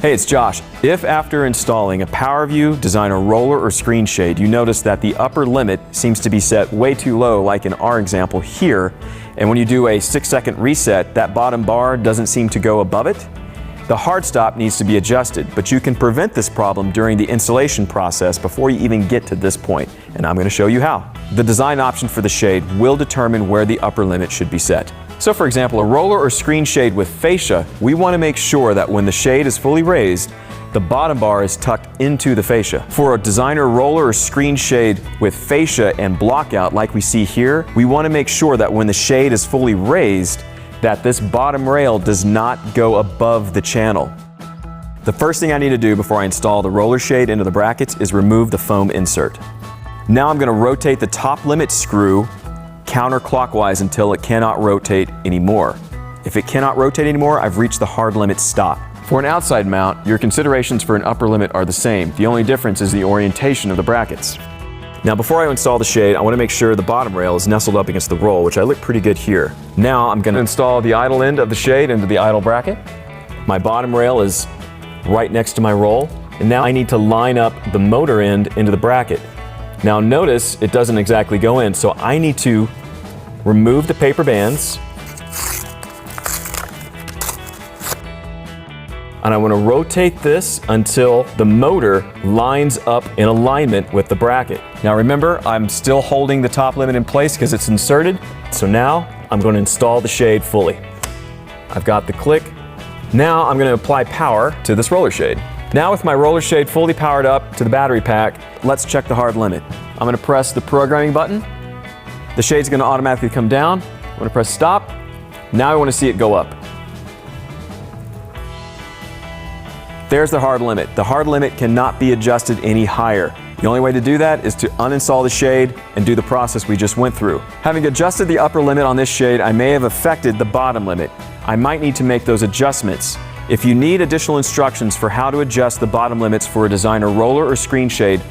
Hey, it's Josh. If after installing a PowerView, Designer roller or screen shade, you notice that the upper limit seems to be set way too low, like in our example here, and when you do a 6-second reset, that bottom bar doesn't seem to go above it, the hard stop needs to be adjusted, but you can prevent this problem during the installation process before you even get to this point, and I'm going to show you how. The design option for the shade will determine where the upper limit should be set. So for example, a roller or screen shade with fascia, we want to make sure that when the shade is fully raised, the bottom bar is tucked into the fascia. For a Designer roller or screen shade with fascia and blockout like we see here, we want to make sure that when the shade is fully raised, that this bottom rail does not go above the channel. The first thing I need to do before I install the roller shade into the brackets is remove the foam insert. Now I'm going to rotate the top limit screw counterclockwise until it cannot rotate anymore. If it cannot rotate anymore, I've reached the hard limit stop. For an outside mount, your considerations for an upper limit are the same. The only difference is the orientation of the brackets. Now before I install the shade, I want to make sure the bottom rail is nestled up against the roll, which I look pretty good here. Now I'm going to install the idle end of the shade into the idle bracket. My bottom rail is right next to my roll, and now I need to line up the motor end into the bracket. Now notice it doesn't exactly go in, so I need to remove the paper bands, and I want to rotate this until the motor lines up in alignment with the bracket. Now remember, I'm still holding the top limit in place because it's inserted, so now I'm going to install the shade fully. I've got the click. Now I'm going to apply power to this roller shade. Now with my roller shade fully powered up to the battery pack, let's check the hard limit. I'm going to press the programming button. The shade's going to automatically come down. I'm going to press stop. Now I want to see it go up. There's the hard limit. The hard limit cannot be adjusted any higher. The only way to do that is to uninstall the shade and do the process we just went through. Having adjusted the upper limit on this shade, I may have affected the bottom limit. I might need to make those adjustments. If you need additional instructions for how to adjust the bottom limits for a Designer roller or screen shade,